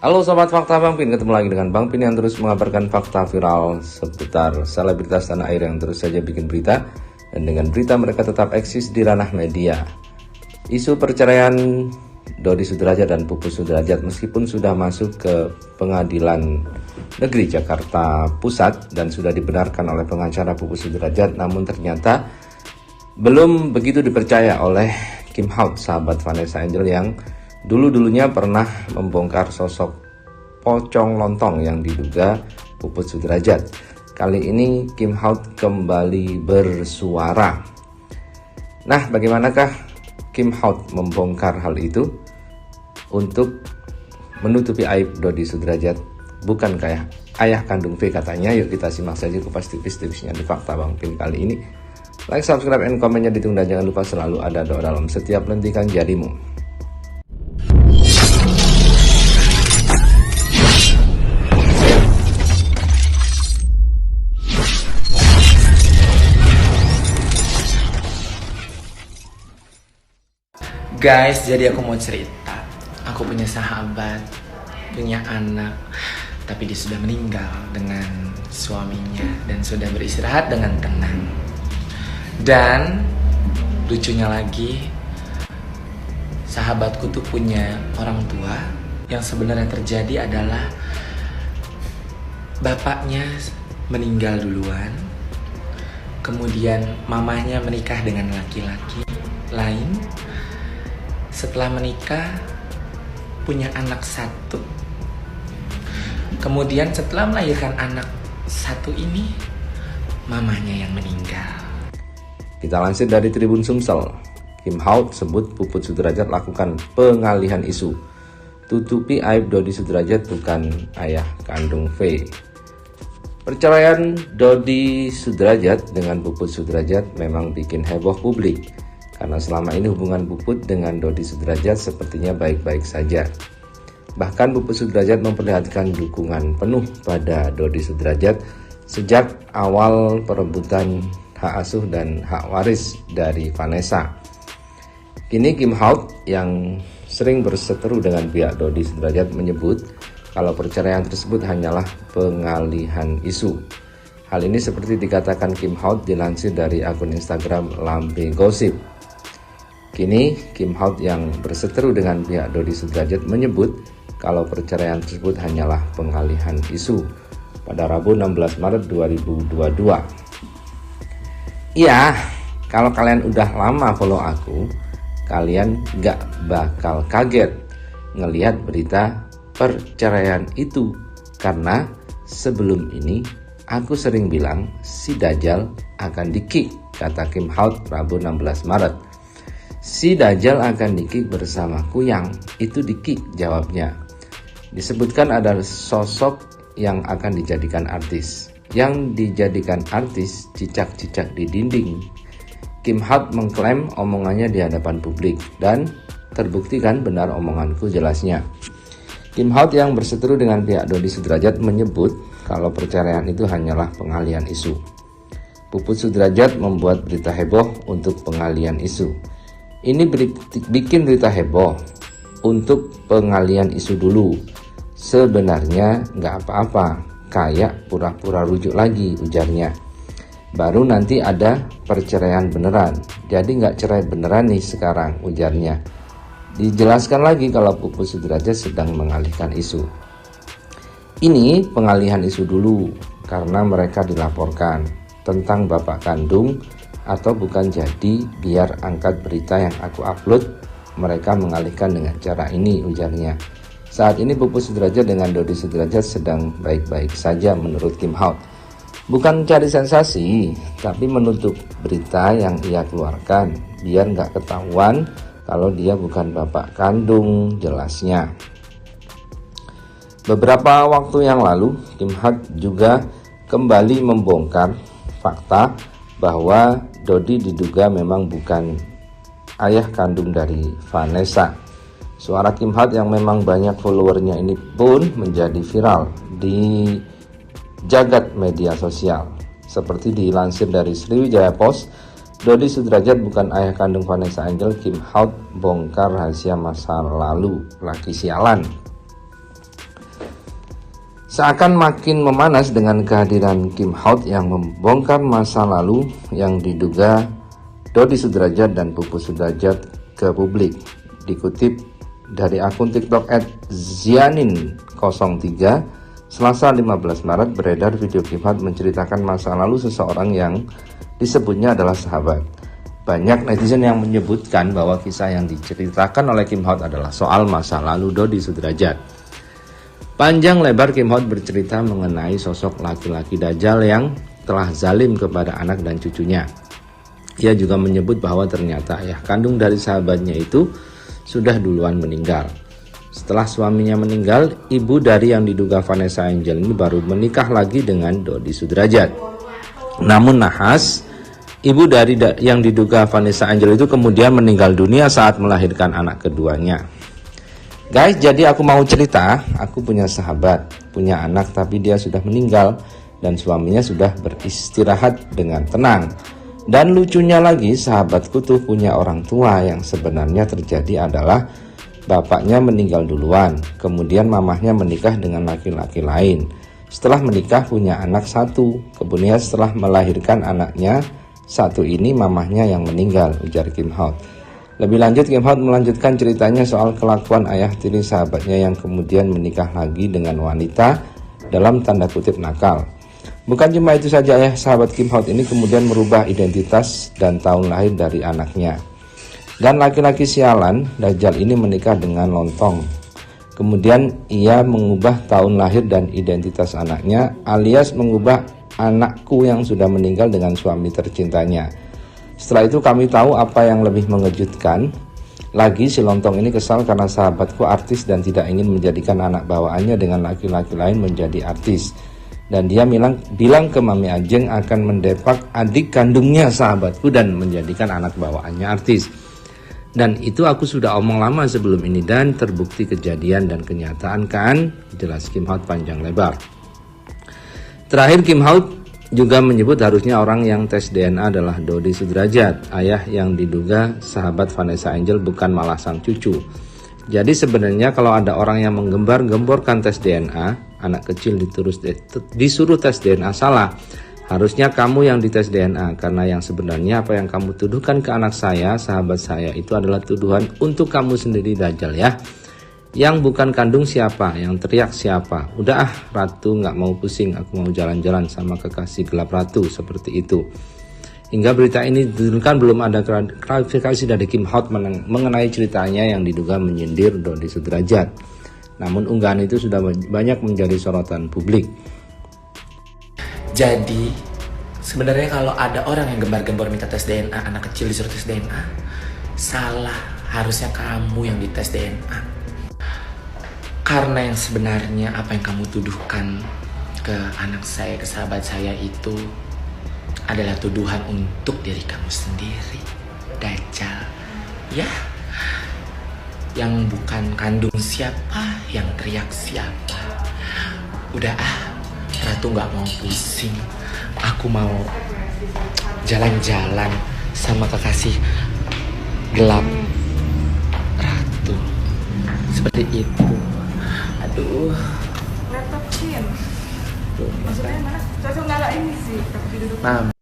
Halo Sobat Fakta Bang Pin, ketemu lagi dengan Bang Pin yang terus mengabarkan fakta viral seputar selebritas tanah air yang terus saja bikin berita. Dan dengan berita mereka tetap eksis di ranah media. Isu perceraian Dodi Sudrajat dan Puput Sudrajat meskipun sudah masuk ke Pengadilan Negeri Jakarta Pusat dan sudah dibenarkan oleh pengacara Puput Sudrajat, namun ternyata belum begitu dipercaya oleh Kim Haut, sahabat Vanessa Angel yang dulu-dulunya pernah membongkar sosok pocong lontong yang diduga Puput Sudrajat. Kali ini Kim Haut kembali bersuara. Nah, bagaimanakah Kim Haut membongkar hal itu untuk menutupi aib Dodi Sudrajat? Bukan kayak ayah kandung V katanya. Yuk kita simak saja kupas tipis-tipisnya di Fakta Bang Pin kali ini. Like, subscribe, and komennya ditunggu, dan jangan lupa selalu ada doa dalam setiap lentikan jarimu. Guys, jadi aku mau cerita. Aku punya sahabat, punya anak, tapi dia sudah meninggal dengan suaminya dan sudah beristirahat dengan tenang. Dan lucunya lagi, sahabatku tuh punya orang tua. Yang sebenarnya terjadi adalah bapaknya meninggal duluan, kemudian mamahnya menikah dengan laki-laki lain. Setelah menikah, punya anak satu. Kemudian setelah melahirkan anak satu ini, mamanya yang meninggal. Kita lansir dari Tribun Sumsel. Kim Haut sebut Puput Sudrajat lakukan pengalihan isu. Tutupi aib Dodi Sudrajat bukan ayah kandung V. Perceraian Dodi Sudrajat dengan Puput Sudrajat memang bikin heboh publik. Karena selama ini hubungan Puput dengan Dodi Sudrajat sepertinya baik-baik saja. Bahkan Puput Sudrajat memperlihatkan dukungan penuh pada Dodi Sudrajat sejak awal perebutan hak asuh dan hak waris dari Vanessa. Kini Kim Haut yang sering berseteru dengan pihak Dodi Sudrajat menyebut kalau perceraian tersebut hanyalah pengalihan isu. Hal ini seperti dikatakan Kim Haut dilansir dari akun Instagram Lambe Gosip. Kini Kim Haut yang berseteru dengan pihak Dodi Sudrajat menyebut kalau perceraian tersebut hanyalah pengalihan isu pada Rabu 16 Maret 2022. Iya, kalau kalian udah lama follow aku, kalian gak bakal kaget ngelihat berita perceraian itu. Karena sebelum ini aku sering bilang si Dajjal akan di-kick, kata Kim Haut Rabu 16 Maret. Si Dajjal akan di-kick bersama Kuyang, itu di-kick jawabnya. Disebutkan ada sosok yang akan dijadikan artis. Yang dijadikan artis cicak-cicak di dinding. Kim Haut mengklaim omongannya di hadapan publik dan terbuktikan benar omonganku, jelasnya. Kim Haut yang berseteru dengan pihak Dodi Sudrajat menyebut kalau perceraian itu hanyalah pengalihan isu. Puput Sudrajat membuat berita heboh untuk pengalihan isu. Ini bikin berita heboh untuk pengalihan isu dulu. Sebenarnya nggak apa-apa, kayak pura-pura rujuk lagi, ujarnya. Baru nanti ada perceraian beneran, jadi nggak cerai beneran nih sekarang, ujarnya. Dijelaskan lagi kalau Puput Sudrajat sedang mengalihkan isu. Ini pengalihan isu dulu karena mereka dilaporkan tentang bapak kandung atau bukan, jadi biar angkat berita yang aku upload, mereka mengalihkan dengan cara ini, ujarnya. Saat ini Puput Sudrajat dengan Dodi Sudrajat sedang baik-baik saja menurut Kim Haut. Bukan cari sensasi, tapi menutup berita yang ia keluarkan biar nggak ketahuan kalau dia bukan bapak kandung, jelasnya. Beberapa waktu yang lalu, Kim Haut juga kembali membongkar fakta bahwa Dodi diduga memang bukan ayah kandung dari Vanessa. Suara Kim Haut yang memang banyak followernya ini pun menjadi viral di jagat media sosial. Seperti dilansir dari Sriwijaya Post, Dodi Sudrajat bukan ayah kandung Vanessa Angel. Kim Haut bongkar rahasia masa lalu laki sialan. Seakan makin memanas dengan kehadiran Kim Haut yang membongkar masa lalu yang diduga Dodi Sudrajat dan Pupus Sudrajat ke publik. Dikutip dari akun TikTok @zianin03, Selasa 15 Maret beredar video Kim Haut menceritakan masa lalu seseorang yang disebutnya adalah sahabat. Banyak netizen yang menyebutkan bahwa kisah yang diceritakan oleh Kim Haut adalah soal masa lalu Dodi Sudrajat. Panjang lebar Kim Haut bercerita mengenai sosok laki-laki dajjal yang telah zalim kepada anak dan cucunya. Ia juga menyebut bahwa ternyata ayah kandung dari sahabatnya itu sudah duluan meninggal. Setelah suaminya meninggal, ibu dari yang diduga Vanessa Angel ini baru menikah lagi dengan Dodi Sudrajat. Namun nahas, ibu dari yang diduga Vanessa Angel itu kemudian meninggal dunia saat melahirkan anak keduanya. Guys, jadi aku mau cerita, aku punya sahabat, punya anak tapi dia sudah meninggal dan suaminya sudah beristirahat dengan tenang. Dan lucunya lagi, sahabatku tuh punya orang tua yang sebenarnya terjadi adalah bapaknya meninggal duluan, kemudian mamahnya menikah dengan laki-laki lain. Setelah menikah punya anak satu, kemudian setelah melahirkan anaknya satu ini mamahnya yang meninggal, ujar Kim Haut. Lebih lanjut, Kim Haut melanjutkan ceritanya soal kelakuan ayah tiri sahabatnya yang kemudian menikah lagi dengan wanita dalam tanda kutip nakal. Bukan cuma itu saja, ayah sahabat Kim Haut ini kemudian merubah identitas dan tahun lahir dari anaknya. Dan laki-laki sialan, Dajjal ini menikah dengan lontong. Kemudian ia mengubah tahun lahir dan identitas anaknya, alias mengubah anakku yang sudah meninggal dengan suami tercintanya. Setelah itu kami tahu apa yang lebih mengejutkan lagi, si lontong ini kesal karena sahabatku artis dan tidak ingin menjadikan anak bawaannya dengan laki-laki lain menjadi artis. Dan dia bilang ke Mami Ajeng akan mendepak adik kandungnya sahabatku dan menjadikan anak bawaannya artis. Dan itu aku sudah omong lama sebelum ini dan terbukti kejadian dan kenyataan kan, jelas Kim Haut panjang lebar. Terakhir, Kim Haut juga menyebut harusnya orang yang tes DNA adalah Dodi Sudrajat, ayah yang diduga sahabat Vanessa Angel, bukan malah sang cucu. Jadi sebenarnya kalau ada orang yang menggembar-gemborkan tes DNA, anak kecil disuruh tes DNA salah. Harusnya kamu yang dites DNA, karena yang sebenarnya apa yang kamu tuduhkan ke anak saya, sahabat saya, itu adalah tuduhan untuk kamu sendiri, Dajjal ya. Yang bukan kandung siapa, yang teriak siapa. Udah Ratu gak mau pusing, aku mau jalan-jalan sama kekasih gelap Ratu, seperti itu. Hingga berita ini dituturkan belum ada klarifikasi dari Kim Haut mengenai ceritanya yang diduga menyindir Dodi Sudrajat. Namun unggahan itu sudah banyak menjadi sorotan publik. Jadi sebenarnya kalau ada orang yang gembar-gembor minta tes DNA, anak kecil disuruh tes DNA, salah. Harusnya kamu yang dites DNA. Karena yang sebenarnya apa yang kamu tuduhkan ke anak saya, ke sahabat saya itu adalah tuduhan untuk diri kamu sendiri, Dajjal. Ya, yang bukan kandung siapa, yang teriak siapa. Udah Ratu gak mau pusing. Aku mau jalan-jalan sama kekasih gelap Ratu. Seperti itu. Aduh. Laptop Chin. Maksudnya mana? Cocok nyala ini sih, tapi duduk. Nah.